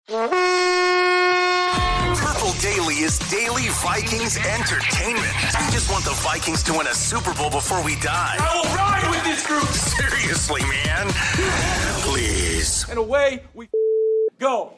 Purple Daily is daily Vikings entertainment. We just want the Vikings to win a Super Bowl before we die. I will ride with this group. Seriously, man. Please. And away we go.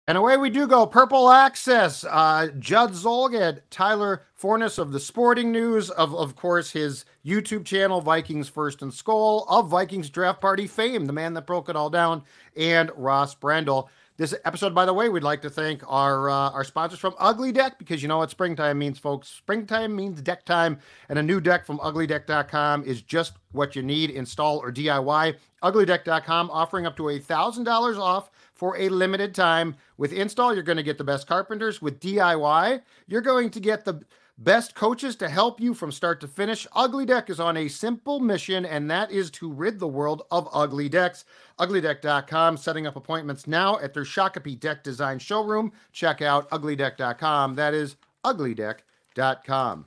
And away we do go. Purple Access. Judd Zulgad, Tyler Forness of the Sporting News, of course, his YouTube channel, Vikings First and Skol, of Vikings Draft Party fame, the man that broke it all down, and Ross Brendel. This episode, by the way, we'd like to thank our sponsors from Ugly Deck, because you know what springtime means, folks. Springtime means deck time, and a new deck from uglydeck.com is just what you need, install or DIY. Uglydeck.com offering up to $1,000 off for a limited time. With install, you're going to get the best carpenters. With DIY, you're going to get the best coaches to help you from start to finish. Ugly Deck is on a simple mission, and that is to rid the world of ugly decks. Uglydeck.com, setting up appointments now at their Shakopee Deck Design Showroom. Check out uglydeck.com. That is uglydeck.com.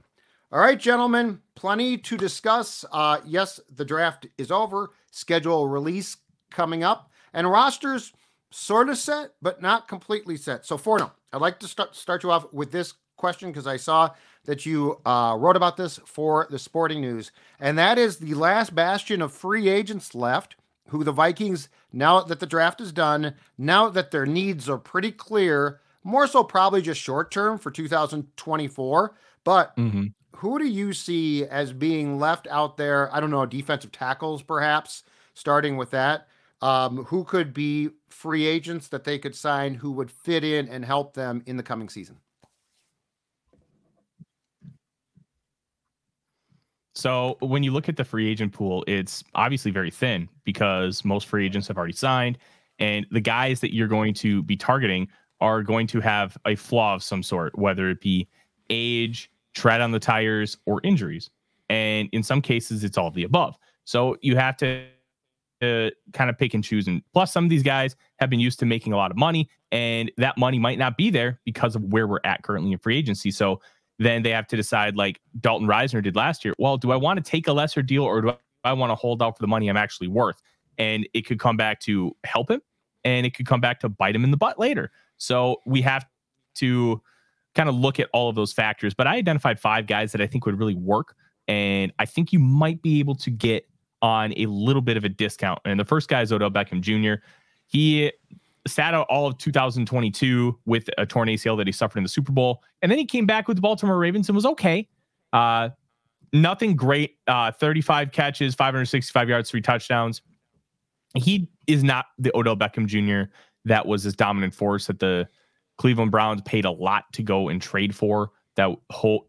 All right, gentlemen, plenty to discuss. Yes, the draft is over. Schedule release coming up, and rosters sort of set, but not completely set. So, Forno, I'd like to start you off with this question, because I saw that you wrote about this for the Sporting News, and that is the last bastion of free agents left, who the Vikings, now that the draft is done, now that their needs are pretty clear, more so probably just short term for 2024, but who do you see as being left out there? I don't know, defensive tackles perhaps, starting with that. Who could be free agents that they could sign who would fit in and help them in the coming season? So when you look at the free agent pool, it's obviously very thin because most free agents have already signed, and the guys that you're going to be targeting are going to have a flaw of some sort, whether it be age, tread on the tires, or injuries. And in some cases, it's all of the above. So you have to kind of pick and choose. And plus, some of these guys have been used to making a lot of money, and that money might not be there because of where we're at currently in free agency. So then they have to decide, like Dalton Reisner did last year. Well, do I want to take a lesser deal, or do I want to hold out for the money I'm actually worth? And it could come back to help him, and it could come back to bite him in the butt later. So we have to kind of look at all of those factors. But I identified 5 guys that I think would really work, and I think you might be able to get on a little bit of a discount. And the first guy is Odell Beckham Jr. He sat out all of 2022 with a torn ACL that he suffered in the Super Bowl. And then he came back with the Baltimore Ravens and was okay. Nothing great. 35 catches, 565 yards, 3 touchdowns. He is not the Odell Beckham Jr. that was this dominant force that the Cleveland Browns paid a lot to go and trade for, that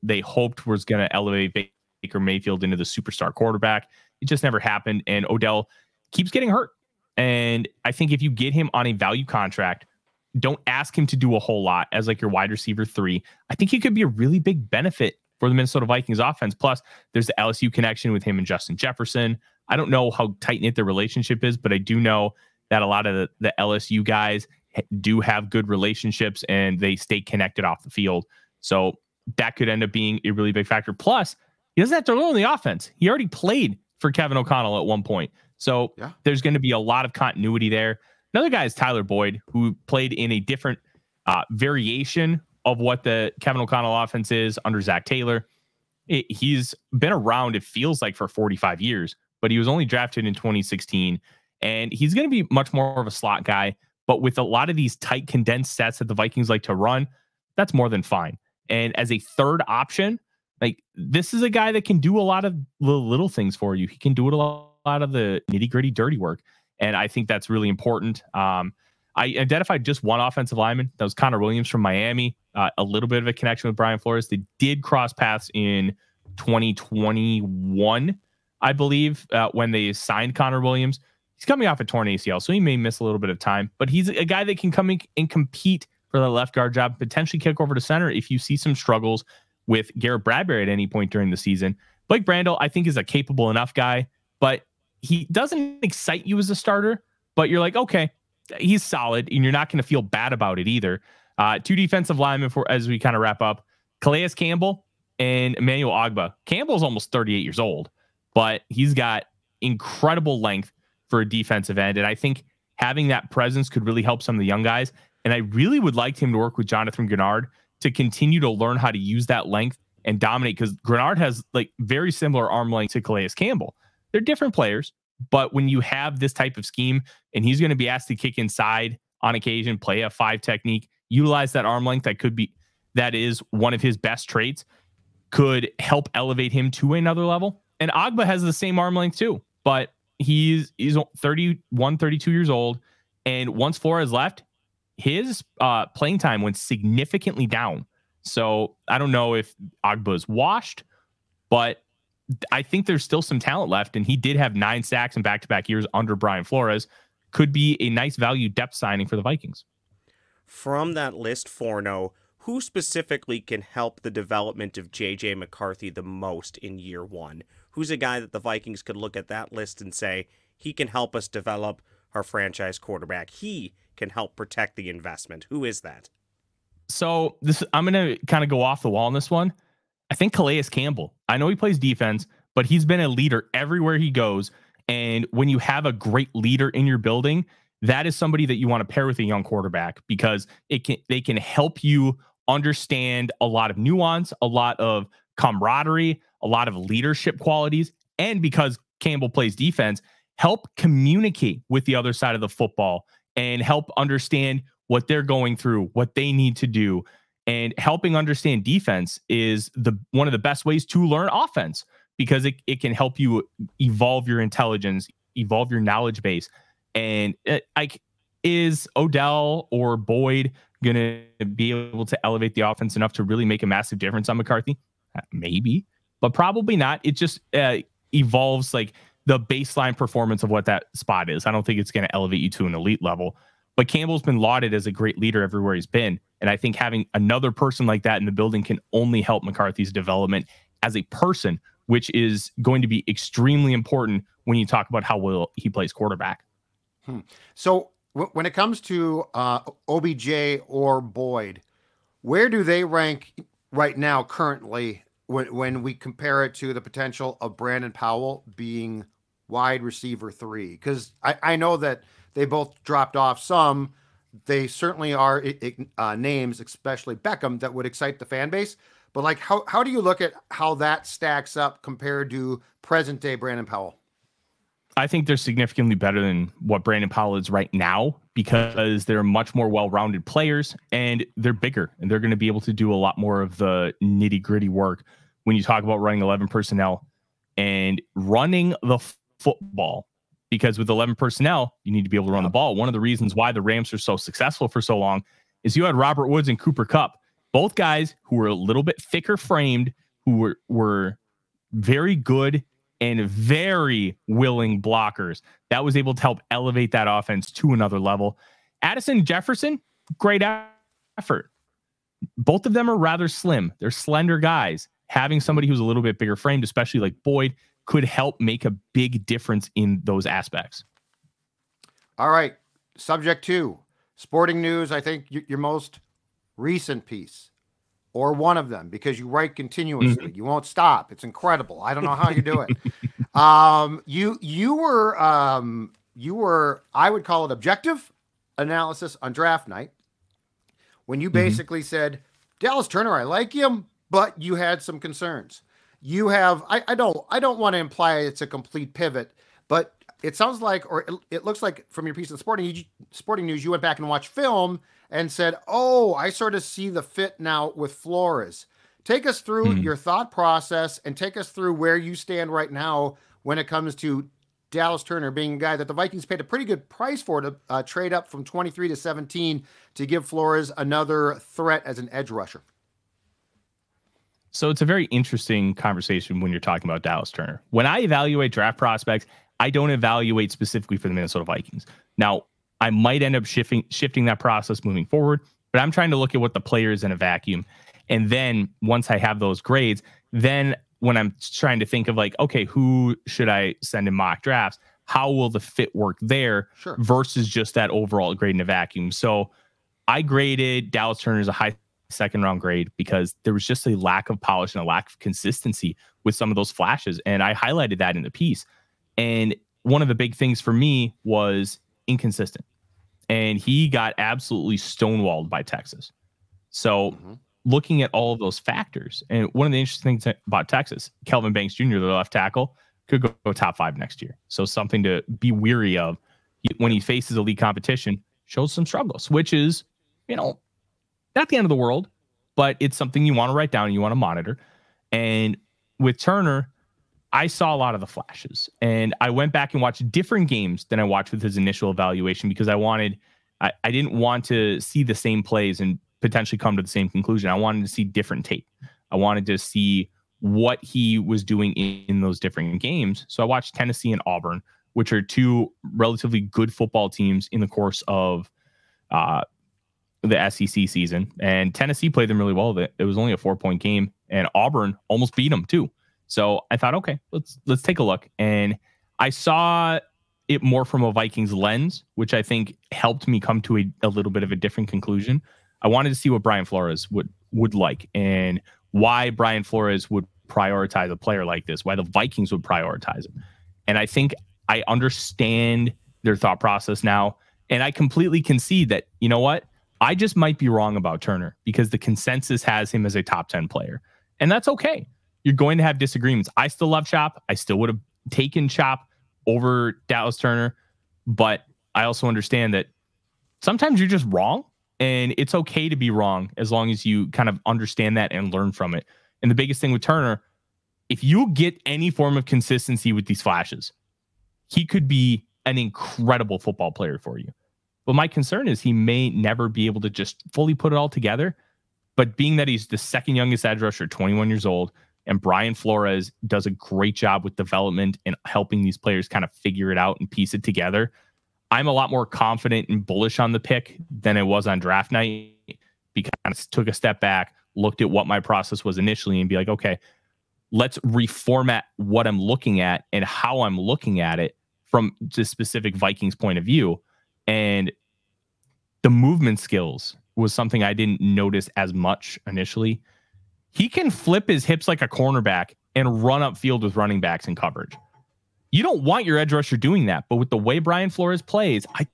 they hoped was going to elevate Baker Mayfield into the superstar quarterback. It just never happened. And Odell keeps getting hurt. And I think if you get him on a value contract, don't ask him to do a whole lot as like your wide receiver 3. I think he could be a really big benefit for the Minnesota Vikings offense. Plus, there's the LSU connection with him and Justin Jefferson. I don't know how tight-knit their relationship is, but I do know that a lot of the LSU guys do have good relationships and they stay connected off the field. So that could end up being a really big factor. Plus, he doesn't have to learn the offense. He already played for Kevin O'Connell at one point. So there's going to be a lot of continuity there. Another guy is Tyler Boyd, who played in a different variation of what the Kevin O'Connell offense is under Zach Taylor. He's been around, it feels like, for 45 years, but he was only drafted in 2016. And he's going to be much more of a slot guy. But with a lot of these tight, condensed sets that the Vikings like to run, that's more than fine. And as a third option, like, this is a guy that can do a lot of the little things for you. He can do it a lot of the nitty-gritty, dirty work. And I think that's really important. I identified just one offensive lineman. That was Connor Williams from Miami. A little bit of a connection with Brian Flores. They did cross paths in 2021, I believe, when they signed Connor Williams. He's coming off a torn ACL, so he may miss a little bit of time. But he's a guy that can come in and compete for the left guard job, potentially kick over to center if you see some struggles with Garrett Bradbury at any point during the season. Blake Brandel, I think, is a capable enough guy, but he doesn't excite you as a starter, but you're like, okay, he's solid, and you're not going to feel bad about it either. 2 defensive linemen as we kind of wrap up, Calais Campbell and Emmanuel Ogbah. Campbell's almost 38 years old, but he's got incredible length for a defensive end. And I think having that presence could really help some of the young guys. And I really would like him to work with Jonathan Grenard to continue to learn how to use that length and dominate, because Grenard has like very similar arm length to Calais Campbell. They're different players, but when you have this type of scheme and he's going to be asked to kick inside on occasion, play a 5 technique, utilize that arm length that is one of his best traits, could help elevate him to another level. And Agba has the same arm length too, but he's 31, 32 years old. And once Flores left, his playing time went significantly down. So I don't know if Agba's washed, but I think there's still some talent left. And he did have 9 sacks in back-to-back years under Brian Flores. Could be a nice value depth signing for the Vikings. From that list, Forno, who specifically can help the development of J.J. McCarthy the most in year 1? Who's a guy that the Vikings could look at that list and say, he can help us develop our franchise quarterback. He can help protect the investment. Who is that? So I'm going to kind of go off the wall on this one. I think Calais Campbell. I know he plays defense, but he's been a leader everywhere he goes. And when you have a great leader in your building, that is somebody that you want to pair with a young quarterback, because they can help you understand a lot of nuance, a lot of camaraderie, a lot of leadership qualities. And because Campbell plays defense, help communicate with the other side of the football and help understand what they're going through, what they need to do. And helping understand defense is one of the best ways to learn offense, because it can help you evolve your intelligence, evolve your knowledge base. And is Odell or Boyd going to be able to elevate the offense enough to really make a massive difference on McCarthy? Maybe, but probably not. It just evolves like the baseline performance of what that spot is. I don't think it's going to elevate you to an elite level. But Campbell's been lauded as a great leader everywhere he's been. And I think having another person like that in the building can only help McCarthy's development as a person, which is going to be extremely important when you talk about how well he plays quarterback. So when it comes to OBJ or Boyd, where do they rank right now currently when we compare it to the potential of Brandon Powell being wide receiver 3? Because I know that they both dropped off some. They certainly are names, especially Beckham, that would excite the fan base. But like, how do you look at how that stacks up compared to present day Brandon Powell? I think they're significantly better than what Brandon Powell is right now, because they're much more well-rounded players and they're bigger and they're going to be able to do a lot more of the nitty-gritty work when you talk about running 11 personnel and running the football. Because with 11 personnel, you need to be able to run the ball. One of the reasons why the Rams are so successful for so long is you had Robert Woods and Cooper Kupp, both guys who were a little bit thicker framed, who were very good and very willing blockers. That was able to help elevate that offense to another level. Addison Jefferson, great effort. Both of them are rather slim. They're slender guys. Having somebody who's a little bit bigger framed, especially like Boyd, could help make a big difference in those aspects. All right. Subject 2, sporting news. I think your most recent piece, or one of them, because you write continuously. Mm-hmm. You won't stop. It's incredible. I don't know how you do it. You were, I would call it objective analysis on draft night, when you basically said, Dallas Turner, I like him, but you had some concerns. You have, I don't want to imply it's a complete pivot, but it sounds like, or it looks like from your piece in Sporting News, you went back and watched film and said, oh, I sort of see the fit now with Flores. Take us through your thought process and take us through where you stand right now when it comes to Dallas Turner being a guy that the Vikings paid a pretty good price for to trade up from 23 to 17 to give Flores another threat as an edge rusher. So it's a very interesting conversation when you're talking about Dallas Turner. When I evaluate draft prospects, I don't evaluate specifically for the Minnesota Vikings. Now, I might end up shifting that process moving forward, but I'm trying to look at what the player is in a vacuum. And then once I have those grades, then when I'm trying to think of like, okay, who should I send in mock drafts? How will the fit work there versus just that overall grade in a vacuum? So I graded Dallas Turner as a high second round grade because there was just a lack of polish and a lack of consistency with some of those flashes. And I highlighted that in the piece. And one of the big things for me was inconsistent. and he got absolutely stonewalled by Texas. So looking at all of those factors, and one of the interesting things about Texas, Kelvin Banks Jr., the left tackle, could go top 5 next year. So something to be weary of when he faces elite competition. Shows some struggles, which is, not the end of the world, but it's something you want to write down and you want to monitor. And with Turner, I saw a lot of the flashes, and I went back and watched different games than I watched with his initial evaluation, because I didn't want to see the same plays and potentially come to the same conclusion. I wanted to see different tape. I wanted to see what he was doing in those different games. So I watched Tennessee and Auburn, which are 2 relatively good football teams in the course of the SEC season. And Tennessee played them really well. It was only a 4-point game, and Auburn almost beat them too. So I thought, okay, let's take a look. And I saw it more from a Vikings lens, which I think helped me come to a little bit of a different conclusion. I wanted to see what Brian Flores would like, and why Brian Flores would prioritize a player like this, why the Vikings would prioritize him. And I think I understand their thought process now. And I completely concede that, you know what? I just might be wrong about Turner, because the consensus has him as a top 10 player. And that's okay. You're going to have disagreements. I still love Chop. I still would have taken Chop over Dallas Turner. But I also understand that sometimes you're just wrong. And it's okay to be wrong as long as you kind of understand that and learn from it. And the biggest thing with Turner, if you get any form of consistency with these flashes, he could be an incredible football player for you. But my concern is he may never be able to just fully put it all together. But being that he's the second youngest edge rusher, 21 years old, and Brian Flores does a great job with development and helping these players kind of figure it out and piece it together, I'm a lot more confident and bullish on the pick than I was on draft night, because I took a step back, looked at what my process was initially, and be like, okay, let's reformat what I'm looking at and how I'm looking at it from the specific Vikings point of view. And the movement skills was something I didn't notice as much initially. He can flip his hips like a cornerback and run upfield with running backs in coverage. You don't want your edge rusher doing that, but with the way Brian Flores plays, I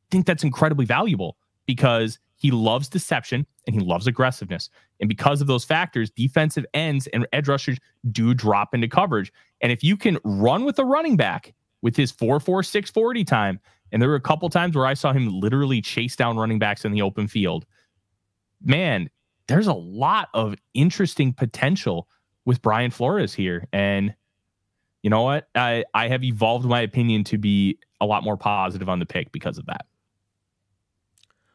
think that's incredibly valuable, because he loves deception and he loves aggressiveness. And because of those factors, defensive ends and edge rushers do drop into coverage. And if you can run with a running back with his 4.4 640 time, and there were a couple times where I saw him literally chase down running backs in the open field, man, there's a lot of interesting potential with Brian Flores here. And you know what? I have evolved my opinion to be a lot more positive on the pick because of that.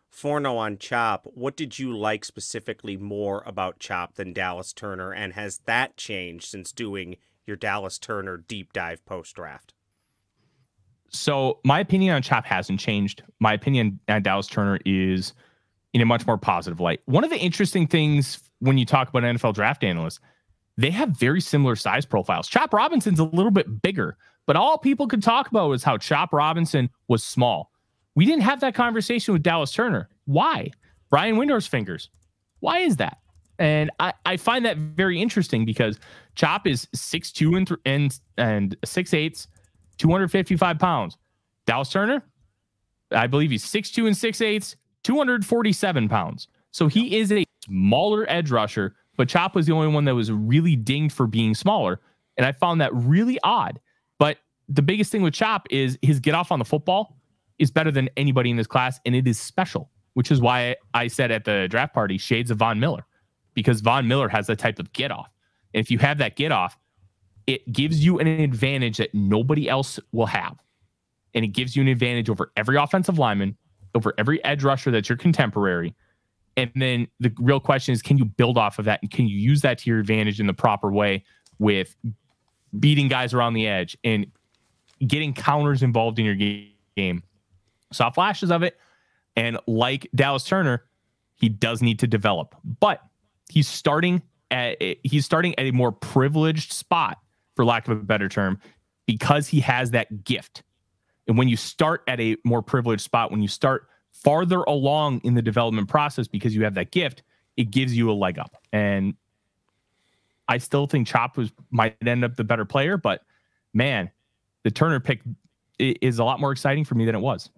Forno on Chop, what did you like specifically more about Chop than Dallas Turner, and has that changed since doing your Dallas Turner deep dive post-draft? So my opinion on Chop hasn't changed. My opinion on Dallas Turner is in a much more positive light. One of the interesting things when you talk about NFL draft analysts, they have very similar size profiles. Chop Robinson's a little bit bigger, but all people could talk about was how Chop Robinson was small. We didn't have that conversation with Dallas Turner. Why? Brian Windhorst's fingers. Why is that? And I find that very interesting, because Chop is 6'2" and 6'8", 255 pounds. Dallas Turner, I believe he's 6'2" and 6'8", 247 pounds. So he is a smaller edge rusher, but Chop was the only one that was really dinged for being smaller. And I found that really odd. But the biggest thing with Chop is his get off on the football is better than anybody in this class. And it is special, which is why I said at the draft party, shades of Von Miller, because Von Miller has that type of get off. And if you have that get off, it gives you an advantage that nobody else will have. And it gives you an advantage over every offensive lineman, over every edge rusher that's your contemporary. And then the real question is, can you build off of that? And can you use that to your advantage in the proper way with beating guys around the edge and getting counters involved in your game? Saw flashes of it. And like Dallas Turner, he does need to develop, but he's starting at a more privileged spot, for lack of a better term, because he has that gift. And when you start at a more privileged spot, when you start farther along in the development process because you have that gift, it gives you a leg up. And I still think Chop might end up the better player, but man, the Turner pick is a lot more exciting for me than it was.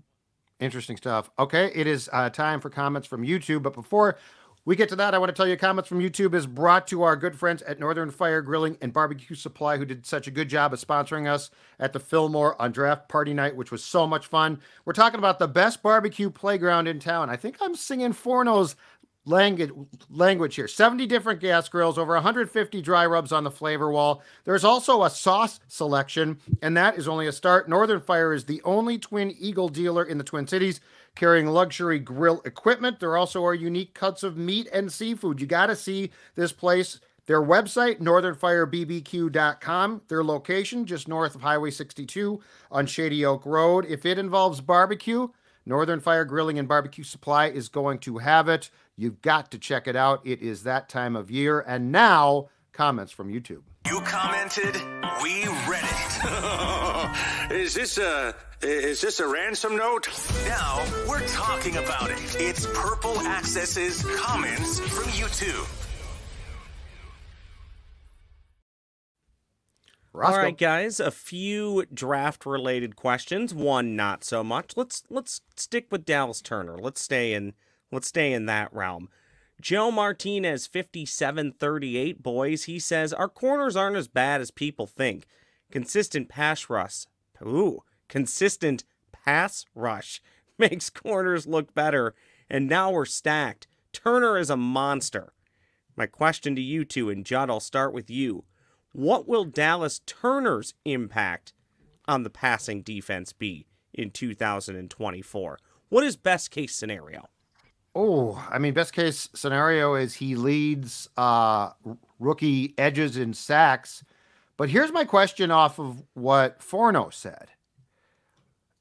Interesting stuff. Okay, it is time for comments from YouTube. But before we get to that, I want to tell you comments from YouTube is brought to our good friends at Northern Fire Grilling and Barbecue Supply, who did such a good job of sponsoring us at the Fillmore on draft party night, which was so much fun. We're talking about the best barbecue playground in town. I think I'm singing Forno's language here. 70 different gas grills, over 150 dry rubs on the flavor wall. There's also a sauce selection, and that is only a start. Northern Fire is the only Twin Eagle dealer in the Twin Cities carrying luxury grill equipment. There also are unique cuts of meat and seafood. You got to see this place. Their website, northernfirebbq.com. Their location, just north of Highway 62 on Shady Oak Road. If it involves barbecue, Northern Fire Grilling and Barbecue Supply is going to have it. You've got to check it out. It is that time of year. And now, comments from YouTube. You commented, we read it. Is this a ransom note? Now we're talking about it. It's Purple Access's comments from YouTube. Roscoe. All right, guys, a few draft-related questions. One not so much. Let's stick with Dallas Turner. Let's stay in that realm. Joe Martinez, 5738, boys. He says our corners aren't as bad as people think. Consistent pass rush makes corners look better, and now we're stacked. Turner is a monster. My question to you two, and Judd, I'll start with you. What will Dallas Turner's impact on the passing defense be in 2024? What is best case scenario? Oh, I mean, best case scenario is he leads rookie edges in sacks. But here's my question off of what Forno said.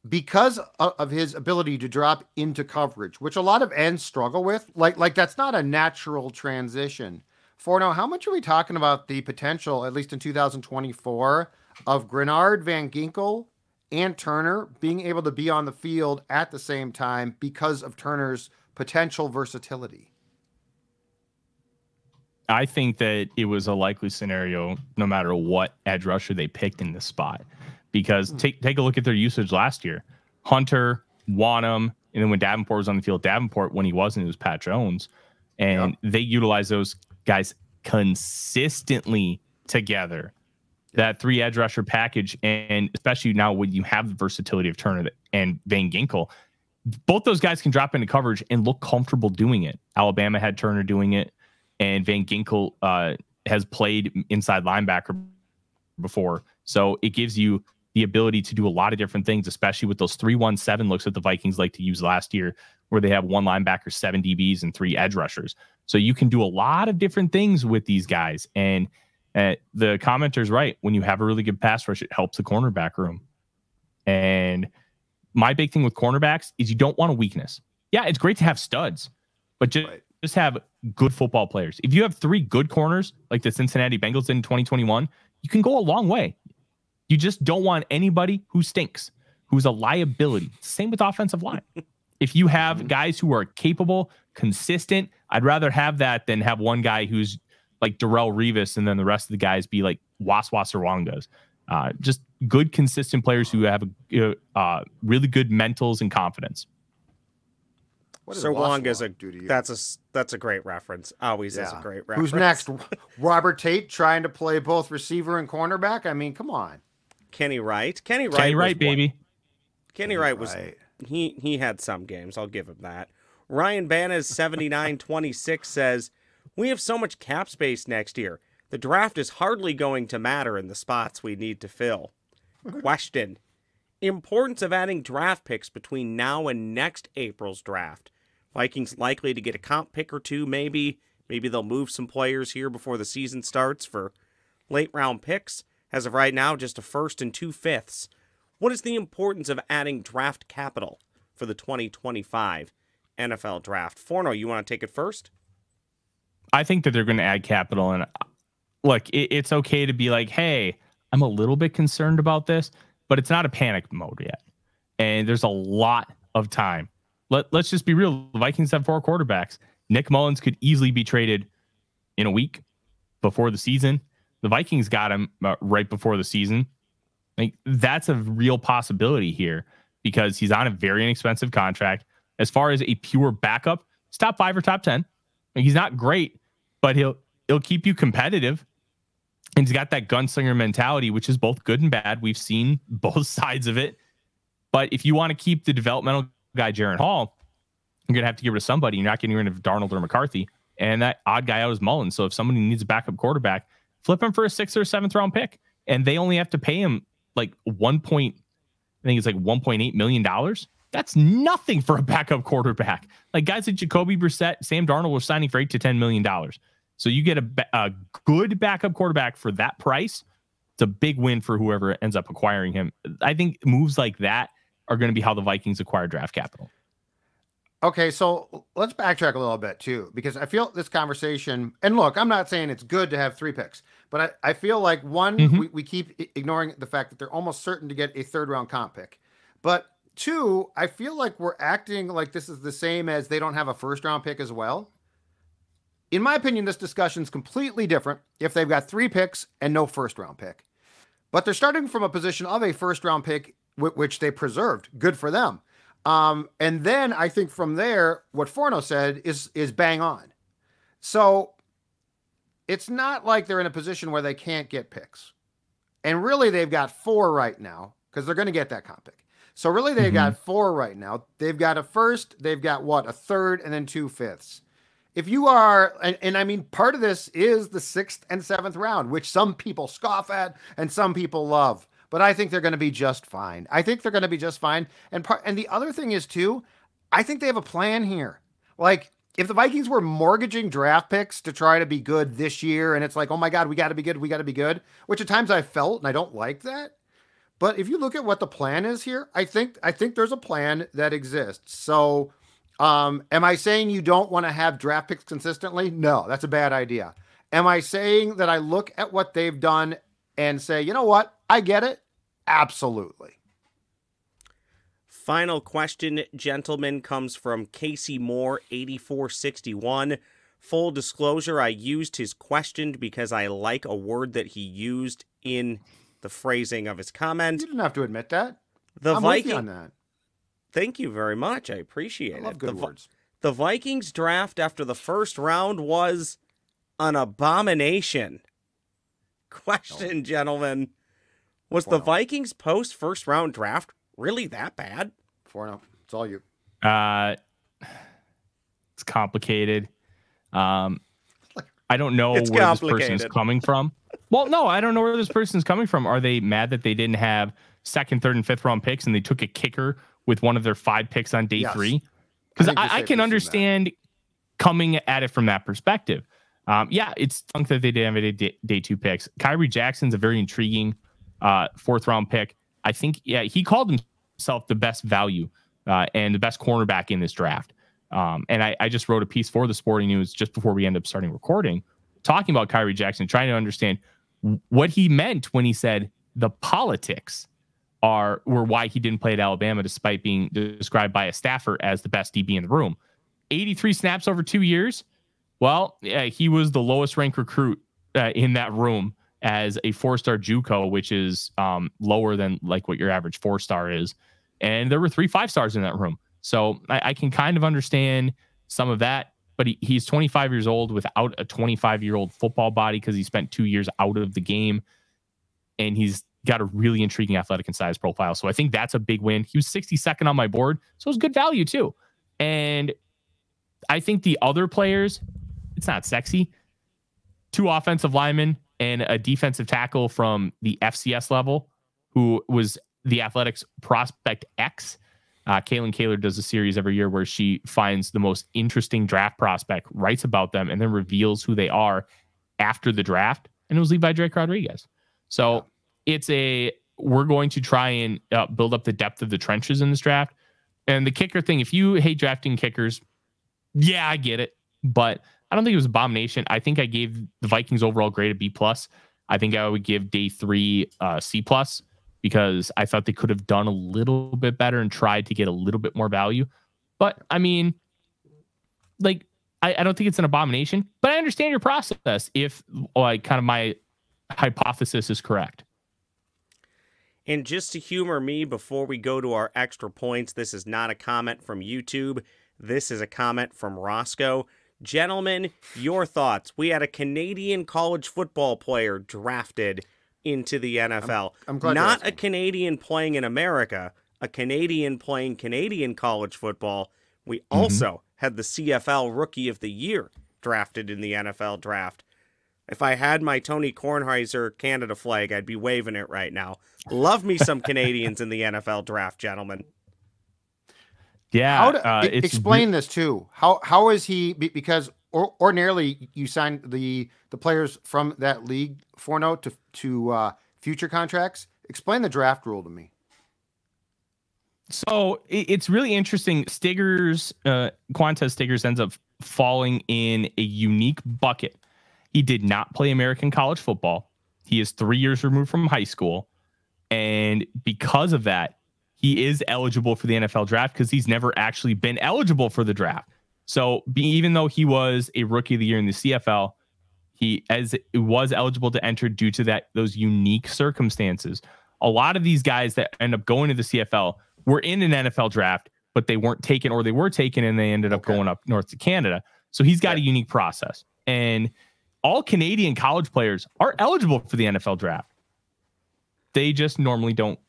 Because of his ability to drop into coverage, which a lot of ends struggle with, like that's not a natural transition. Forno, how much are we talking about the potential, at least in 2024, of Grenard, Van Ginkel, and Turner being able to be on the field at the same time because of Turner's potential versatility? I think that it was a likely scenario no matter what edge rusher they picked in this spot. Because take a look at their usage last year. Hunter, Wanham, and then when Davenport was on the field, Davenport, when he wasn't, it was Pat Jones. And they utilized those guys consistently together. That three edge rusher package, and especially now when you have the versatility of Turner and Van Ginkel, both those guys can drop into coverage and look comfortable doing it. Alabama had Turner doing it, and Van Ginkel has played inside linebacker before. So it gives you the ability to do a lot of different things, especially with those 3-1-7 looks that the Vikings like to use last year, where they have one linebacker, 7 DBs, and 3 edge rushers. So you can do a lot of different things with these guys. And the commenter's right. When you have a really good pass rush, it helps the cornerback room. And my big thing with cornerbacks is you don't want a weakness. Yeah, it's great to have studs, but just have good football players. If you have 3 good corners, like the Cincinnati Bengals did in 2021, you can go a long way. You just don't want anybody who stinks, who's a liability. Same with offensive line. If you have guys who are capable, consistent, I'd rather have that than have one guy who's like Darrelle Revis and then the rest of the guys be like Waswangas. Just good, consistent players who have really good mentals and confidence. Sir Wanga's that's a great reference. Always is a great reference. Who's next? Robert Tate trying to play both receiver and cornerback? I mean, come on. Kenny Wright. Kenny Wright, baby. Kenny Wright was he had some games. I'll give him that. Ryan Banez 7926 says, "We have so much cap space next year. The draft is hardly going to matter in the spots we need to fill." Question: importance of adding draft picks between now and next April's draft. Vikings likely to get a comp pick or two, maybe. Maybe they'll move some players here before the season starts for late round picks. As of right now, just a first and 2 fifths. What is the importance of adding draft capital for the 2025 NFL draft? Forno, you want to take it first? I think that they're going to add capital. And look, it's okay to be like, hey, I'm a little bit concerned about this, but it's not a panic mode yet. And there's a lot of time. Let's just be real. The Vikings have 4 quarterbacks. Nick Mullins could easily be traded in a week before the season. The Vikings got him right before the season. Like, that's a real possibility here. because he's on a very inexpensive contract. As far as a pure backup, he's top 5 or top 10. Like, he's not great, but he'll keep you competitive. And he's got that gunslinger mentality, which is both good and bad. We've seen both sides of it. But if you want to keep the developmental guy, Jaren Hall, you're going to have to get rid of somebody. You're not getting rid of Darnold or McCarthy. And that odd guy out is Mullins. So if somebody needs a backup quarterback, flip him for a 6th or 7th round pick. And they only have to pay him like $1.8 million. That's nothing for a backup quarterback. Like, guys like Jacoby Brissett, Sam Darnold were signing for $8 to $10 million. So you get a good backup quarterback for that price. It's a big win for whoever ends up acquiring him. I think moves like that are going to be how the Vikings acquire draft capital. Okay, so let's backtrack a little bit too, because I feel this conversation, and look, I'm not saying it's good to have 3 picks, but I feel like one, we keep ignoring the fact that they're almost certain to get a 3rd round comp pick. But 2, I feel like we're acting like this is the same as they don't have a 1st round pick as well. In my opinion, this discussion is completely different if they've got 3 picks and no 1st round pick. But they're starting from a position of a 1st round pick, which they preserved. Good for them. And then I think from there, what Forno said is bang on. So it's not like they're in a position where they can't get picks. And really, they've got 4 right now because they're going to get that comp pick. So really, they've got 4 right now. They've got a 1st, they've got what, a 3rd, and then 2 5ths. If you are, and I mean, part of this is the 6th and 7th round, which some people scoff at and some people love. But I think they're going to be just fine. And the other thing is too, I think they have a plan here. Like, if the Vikings were mortgaging draft picks to try to be good this year, and it's like, oh my God, we got to be good, which at times I felt, and I don't like that. But if you look at what the plan is here, I think there's a plan that exists. So, am I saying you don't want to have draft picks consistently? No, that's a bad idea. Am I saying that I look at what they've done and say, you know what, I get it? Absolutely. Final question, gentlemen, comes from Casey Moore, 8461. Full disclosure, I used his question because I like a word that he used in the phrasing of his comment. You didn't have to admit that. I'm with you on that. Thank you very much. I appreciate it. I love good words. The Vikings draft after the 1st round was an abomination. Question, gentlemen. Was the Vikings post 1st round draft really that bad? Forno, it's all you. It's complicated. I don't know it's where this person is coming from. Well, no, I don't know where this person is coming from. Are they mad that they didn't have 2nd, 3rd, and 5th round picks and they took a kicker with one of their 5 picks on day 3? Because I can understand coming at it from that perspective. Yeah, it's stunk that they didn't have day 2 picks. Kyrie Jackson's a very intriguing 4th round pick. I think, he called himself the best value and the best cornerback in this draft. And I just wrote a piece for the Sporting News just before we end up starting recording, talking about Kyrie Jackson, trying to understand what he meant when he said the politics were why he didn't play at Alabama, despite being described by a staffer as the best DB in the room. 83 snaps over 2 years. Well, he was the lowest ranked recruit in that room as a 4-star JUCO, which is lower than like what your average 4-star is. And there were 3 5-stars in that room. So I can kind of understand some of that, but he's 25 years old without a 25-year-old football body because he spent 2 years out of the game, and he's got a really intriguing athletic and size profile. So I think that's a big win. He was 62nd on my board, so it was good value too. And I think the other players, it's not sexy. 2 offensive linemen and a defensive tackle from the FCS level, who was the Athletics Prospect X. Kaylin Kaler does a series every year where she finds the most interesting draft prospect, writes about them, and then reveals who they are after the draft. And it was Levi Drake Rodriguez. So we're going to try and build up the depth of the trenches in this draft. And the kicker thing, if you hate drafting kickers, yeah, I get it. But I don't think it was abomination. I think I gave the Vikings overall grade a B+. I think I would give day 3 C+, because I thought they could have done a little bit better and tried to get a little bit more value. But I mean, like, I don't think it's an abomination, but I understand your process if like kind of my hypothesis is correct. And just to humor me before we go to our extra points, this is not a comment from YouTube. This is a comment from Roscoe. Gentlemen, your thoughts. We had a Canadian college football player drafted into the NFL. I'm glad not a Canadian playing in America, a Canadian playing Canadian college football. We also had the CFL Rookie of the Year drafted in the NFL draft. If I had my Tony Kornheiser Canada flag, I'd be waving it right now. Love me some Canadians in the NFL draft, gentlemen. Yeah. Explain this too. How is he? Because ordinarily you sign the players from that league Forno to future contracts. Explain the draft rule to me. So it's really interesting. Quantez Stiggers ends up falling in a unique bucket. He did not play American college football. He is 3 years removed from high school. And because of that, he is eligible for the NFL draft because he's never actually been eligible for the draft. So even though he was a Rookie of the Year in the CFL, he was eligible to enter due to those unique circumstances. A lot of these guys that end up going to the CFL were in an NFL draft, but they weren't taken, or they were taken and they ended up going up north to Canada. So he's got a unique process. And all Canadian college players are eligible for the NFL draft. They just normally don't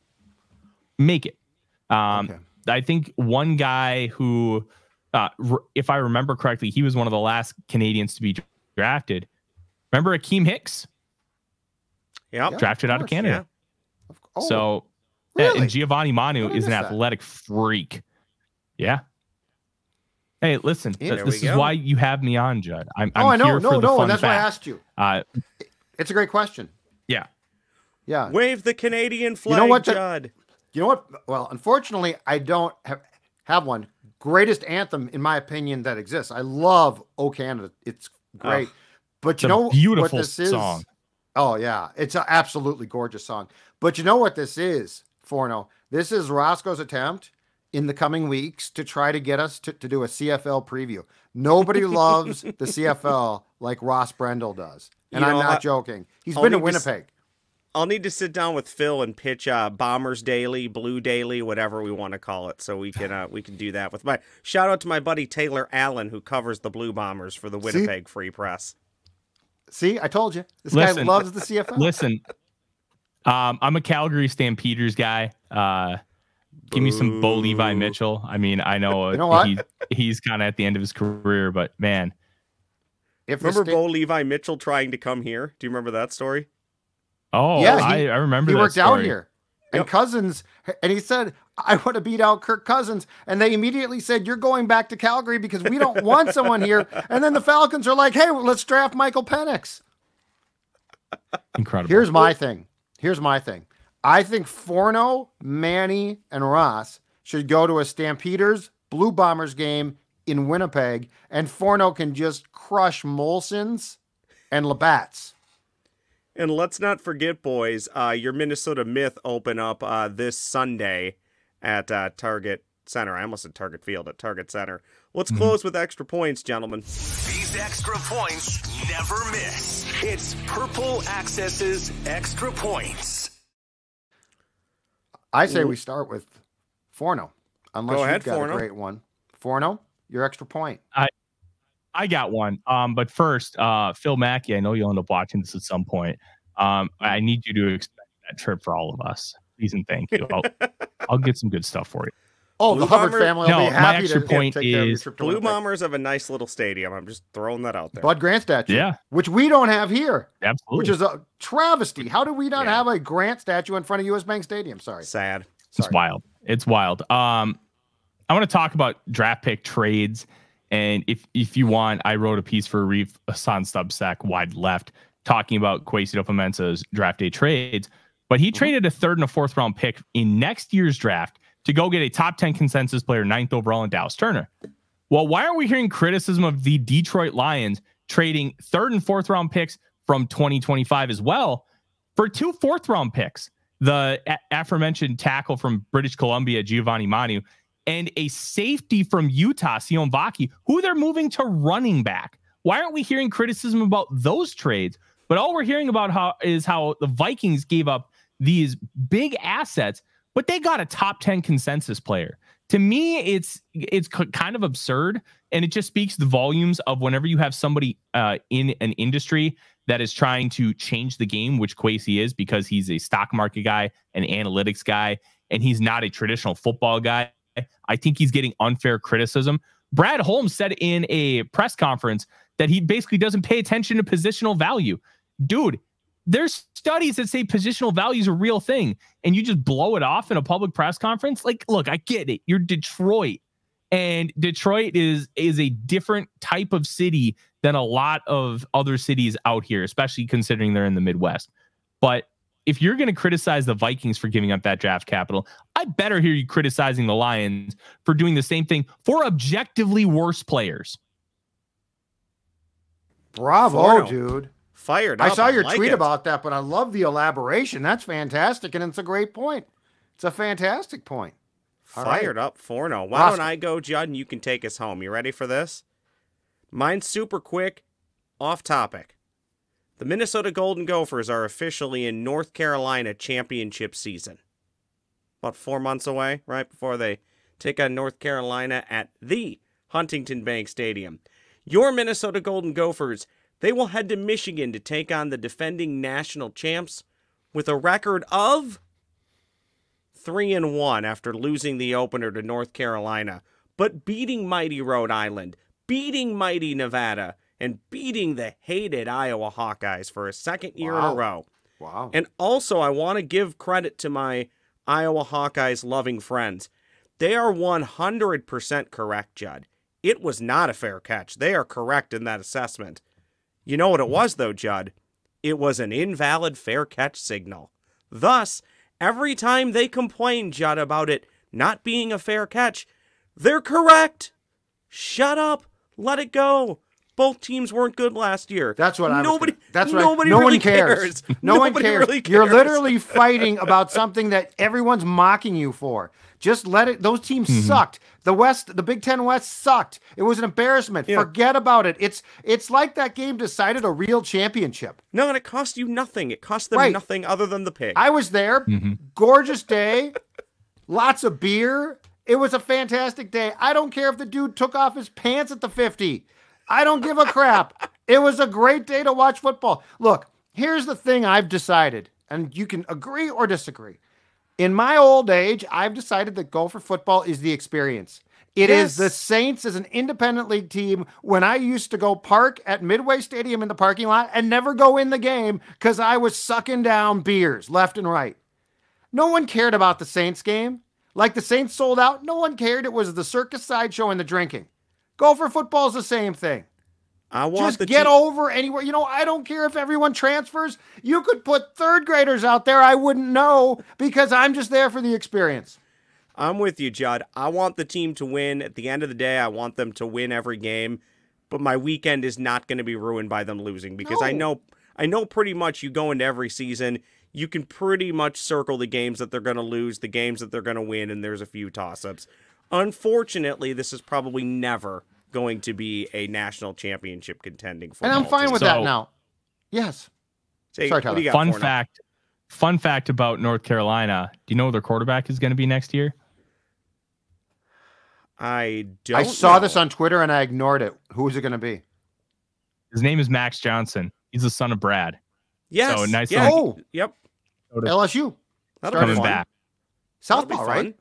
make it. I think one guy who, if I remember correctly, he was one of the last Canadians to be drafted. Remember Akeem Hicks? Yeah. Drafted out of Canada. Yeah. Oh, so, really? and Giovanni Manu is an athletic freak. Yeah. Hey, listen, this is why you have me on, Judd. I'm I know. here for the fun And that's why I fact. asked you. It's a great question. Yeah. Yeah. Wave the Canadian flag, You know what, Judd. You know what? Well, unfortunately, I don't have one. Greatest anthem, in my opinion, that exists. I love "O Canada." It's great. But you know what this song. is? Oh, yeah. It's an absolutely gorgeous song. But you know what this is, Forno? This is Roscoe's attempt in the coming weeks to try to get us to do a CFL preview. Nobody loves the CFL like Ross Brendel does. And I'm not joking. He's been to Winnipeg. I'll need to sit down with Phil and pitch Bombers Daily, Blue Daily, whatever we want to call it, so we can do that. With my shout out to my buddy Taylor Allen, who covers the Blue Bombers for the Winnipeg Free Press. See, I told you. This guy loves the CFL. Listen, I'm a Calgary Stampeders guy. Give me some Bo Levi Mitchell. I mean, I know, you know what? he's kind of at the end of his career, but man. Remember Bo Levi Mitchell trying to come here? Do you remember that story? Oh, yeah, I remember that He worked story. out here. And Cousins, and he said, I want to beat out Kirk Cousins. And they immediately said, you're going back to Calgary because we don't want someone here. And then the Falcons are like, hey, let's draft Michael Penix. Incredible. Here's my thing. I think Forno, Manny, and Ross should go to a Stampeders Blue Bombers game in Winnipeg, and Forno can just crush Molson's and Labatt's. And let's not forget, boys, your Minnesota Myth open up this Sunday at Target Center. I almost said Target Field, at Target Center. Let's close with extra points, gentlemen. These extra points never miss. It's Purple Access's Extra Points. I say we start with Forno, unless you've got Forno. a great one. Forno, your extra point. I got one. But first, Phil Mackey, I know you'll end up watching this at some point. I need you to expect that trip for all of us. Please and thank you. I'll get some good stuff for you. Oh, Blue the Hubbard Bomber- family will No, be my happy extra to point take care of your is trip to Blue Winnipeg. Bombers have a nice little stadium. I'm just throwing that out there. Bud Grant statue. Yeah. Which we don't have here. Absolutely. Which is a travesty. How do we not have a Grant statue in front of US Bank Stadium? Sorry. Sad. It's wild. It's wild. I want to talk about draft pick trades. And if you want, I wrote a piece for Reef on Substack, Wide Left, talking about Kwesi Dofamensa's draft day trades. But he traded a 3rd and a 4th round pick in next year's draft to go get a top 10 consensus player, 9th overall in Dallas Turner. Well, why are we hearing criticism of the Detroit Lions trading 3rd and 4th round picks from 2025 as well for 2 4th round picks? The aforementioned tackle from British Columbia, Giovanni Manu, and a safety from Utah, Sion Vaki, who they're moving to running back. Why aren't we hearing criticism about those trades? But all we're hearing about is how the Vikings gave up these big assets, but they got a top 10 consensus player. To me, it's kind of absurd, and it just speaks the volumes of whenever you have somebody in an industry that is trying to change the game, which Kwesi is, because he's a stock market guy, an analytics guy, and he's not a traditional football guy. I think he's getting unfair criticism. Brad Holmes said in a press conference that he basically doesn't pay attention to positional value. Dude, there's studies that say positional value is a real thing, and you just blow it off in a public press conference. Like, look, I get it. You're Detroit, and Detroit is a different type of city than a lot of other cities out here, especially considering they're in the Midwest. But if you're going to criticize the Vikings for giving up that draft capital, I better hear you criticizing the Lions for doing the same thing for objectively worse players. Bravo, Forno. dude. Fired up. I saw your like tweet it. about that, but I love the elaboration. That's fantastic, and it's a great point. It's a fantastic point. All Fired right. up, Forno. Why Awesome. don't I go, Judd, and you can take us home. You ready for this? Mine's super quick, off topic. The Minnesota Golden Gophers are officially in North Carolina championship season. About 4 months away, right before they take on North Carolina at the Huntington Bank Stadium. Your Minnesota Golden Gophers, they will head to Michigan to take on the defending national champs with a record of 3-1 after losing the opener to North Carolina, but beating mighty Rhode Island, beating mighty Nevada, and beating the hated Iowa Hawkeyes for a second year in a row. Wow. And also, I want to give credit to my Iowa Hawkeyes loving friends. They are 100% correct, Judd. It was not a fair catch. They are correct in that assessment. You know what it was, though, Judd? It was an invalid fair catch signal. Thus, every time they complain, Judd, about it not being a fair catch, they're correct. Shut up. Let it go. Both teams weren't good last year. That's what nobody. That's what nobody no really one cares. No one Nobody cares. really cares. You're literally fighting about something that everyone's mocking you for. Just let it. Those teams sucked. The West, the Big Ten West sucked. It was an embarrassment. Yeah. Forget about it. It's like that game decided a real championship. No, and it cost you nothing. It cost them nothing other than the pig. I was there. Gorgeous day. Lots of beer. It was a fantastic day. I don't care if the dude took off his pants at the 50. I don't give a crap. It was a great day to watch football. Look, here's the thing I've decided, and you can agree or disagree. In my old age, I've decided that Gopher football is the experience. It is the Saints as an independent league team when I used to go park at Midway Stadium in the parking lot and never go in the game because I was sucking down beers left and right. No one cared about the Saints game. Like the Saints sold out, no one cared. It was the circus sideshow and the drinking. Gopher football is the same thing. I want Just get over anywhere. You know, I don't care if everyone transfers. You could put third graders out there. I wouldn't know because I'm just there for the experience. I'm with you, Judd. I want the team to win. At the end of the day, I want them to win every game. But my weekend is not going to be ruined by them losing because I know pretty much you go into every season, you can pretty much circle the games that they're going to lose, the games that they're going to win, and there's a few toss-ups. Unfortunately, this is probably never going to be a national championship contending football And I'm fine team. with that now. Yes. Say, Sorry, what do you Tyler. got, Fun fact about North Carolina. Do you know who their quarterback is going to be next year? I don't I saw know. this on Twitter and I ignored it. Who is it going to be? His name is Max Johnson. He's the son of Brad. Yes. So nice yeah. little- Yep. LSU. That'll Coming be fun. back. That'll be Southpaw, fun. right?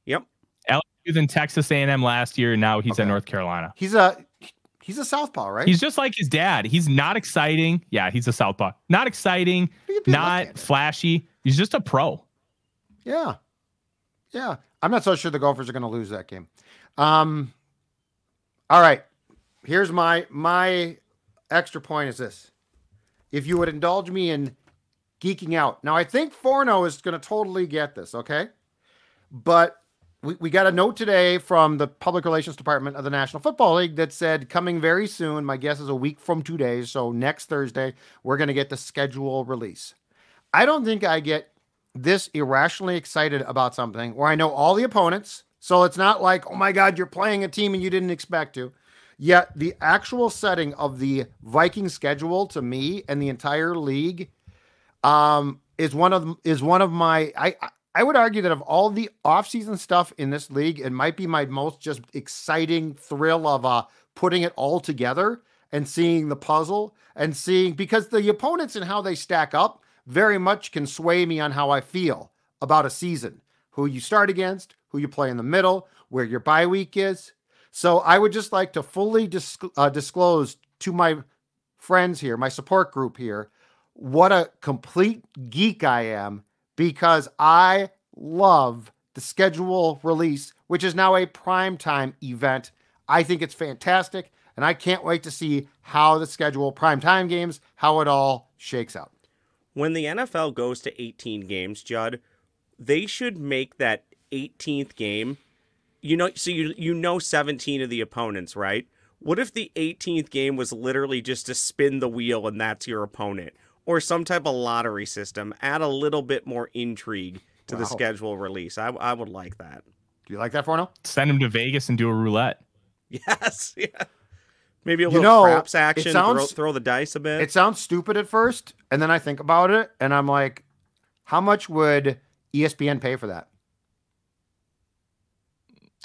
Yep. LSU was in Texas A&M last year, and now he's Okay. at North Carolina. He's a Southpaw, right? He's just like his dad. He's not exciting. Yeah, he's a southpaw. Not exciting, He could be not left-handed. flashy. He's just a pro. Yeah. Yeah. I'm not so sure the Gophers are going to lose that game. All right. Here's my extra point is this. If you would indulge me in geeking out. Now, I think Forno is going to totally get this, okay? But we got a note today from the Public Relations Department of the National Football League that said coming very soon, my guess is a week from 2 days, so next Thursday, we're going to get the schedule release. I don't think I get this irrationally excited about something where I know all the opponents, so it's not like, oh my God, you're playing a team and you didn't expect to. Yet the actual setting of the Viking schedule to me and the entire league is one of my I would argue that of all the offseason stuff in this league, it might be my most just exciting thrill of putting it all together and seeing the puzzle and seeing, because the opponents and how they stack up very much can sway me on how I feel about a season, who you start against, who you play in the middle, where your bye week is. So I would just like to fully disclose to my friends here, my support group here, what a complete geek I am, because I love the schedule release, which is now a primetime event. I think it's fantastic, and I can't wait to see how the schedule, primetime games, how it all shakes out. When the NFL goes to 18 games, Judd, they should make that 18th game, so you know 17 of the opponents, right? What if the 18th game was literally just to spin the wheel and that's your opponent? Or some type of lottery system. Add a little bit more intrigue to the schedule release. I would like that. Do you like that, Forno? Send him to Vegas and do a roulette. Yes. Yeah. Maybe a little craps action. Throw the dice a bit. It sounds stupid at first, and then I think about it, and I'm like, how much would ESPN pay for that?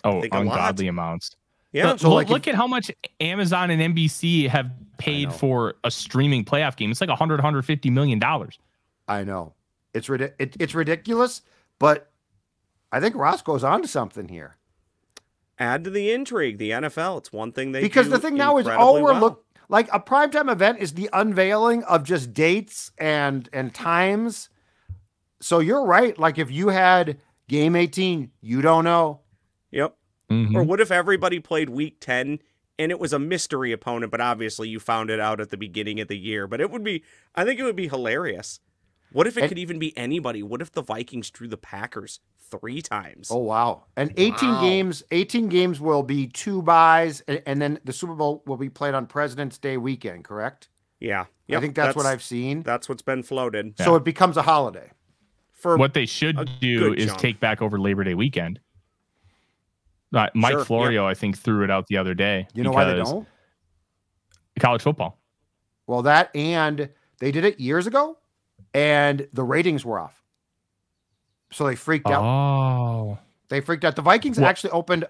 Oh, ungodly amounts. Yeah. So look at how much Amazon and NBC have paid for a streaming playoff game. It's like $150 million. I know. It's ridiculous, but I think Ross goes on to something here. Add to the intrigue, the NFL. It's one thing because the thing now is like a primetime event is the unveiling of just dates and times. So you're right. Like if you had game 18, you don't know. Yep. Mm-hmm. Or what if everybody played week 10 and it was a mystery opponent, but obviously you found it out at the beginning of the year? But I think it would be hilarious. What if it could even be anybody? What if the Vikings drew the Packers 3 times? Oh, wow. And 18 games will be 2 byes, and then the Super Bowl will be played on President's Day weekend, correct? Yeah. Yep. I think that's what I've seen. That's what's been floated. So it becomes a holiday. What they should do is take back over Labor Day weekend. Mike Florio, I think, threw it out the other day. You know why they don't? College football. Well, that, and they did it years ago, and the ratings were off. So they freaked out. Oh. They freaked out. The Vikings actually opened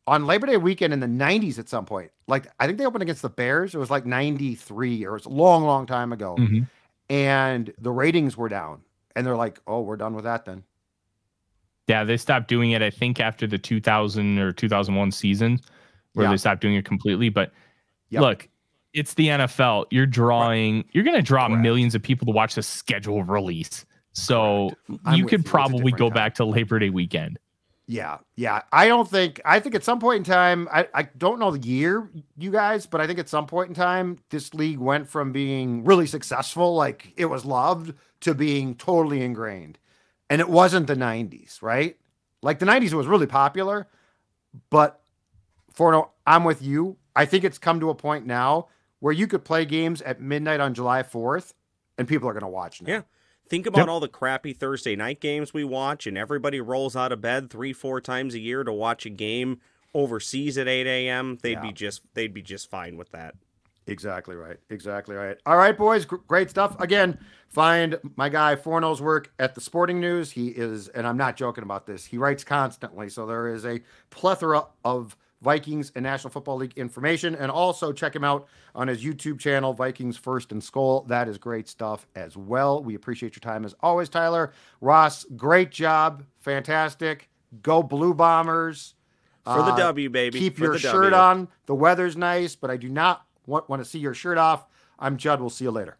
on Labor Day weekend in the 90s at some point. Like, I think they opened against the Bears. It was like 93, or it was a long, long time ago. Mm-hmm. And the ratings were down. And they're like, oh, we're done with that then. Yeah, they stopped doing it, I think, after the 2000 or 2001 season, where they stopped doing it completely. But look, it's the NFL. You're going to draw millions of people to watch the schedule release. So you could probably go back to Labor Day weekend. Yeah. I think at some point in time, I don't know the year, you guys, but I think at some point in time, this league went from being really successful, like it was loved, to being totally ingrained. And it wasn't the 90s, right? Like the 90s was really popular, but Forno, I'm with you. I think it's come to a point now where you could play games at midnight on July 4th and people are going to watch now. Yeah. Think about all the crappy Thursday night games we watch, and everybody rolls out of bed 3-4 times a year to watch a game overseas at 8 a.m. They'd be just fine with that. Exactly right. All right, boys, great stuff. Again, find my guy Forno's work at the Sporting News. He is, and I'm not joking about this, he writes constantly, so there is a plethora of Vikings and National Football League information. And also check him out on his YouTube channel, Vikings First and Skol. That is great stuff as well. We appreciate your time as always, Tyler. Ross, great job. Fantastic. Go Blue Bombers. For the W, baby. Keep your shirt on. The weather's nice, but I do not want to see your shirt off. I'm Judd. We'll see you later.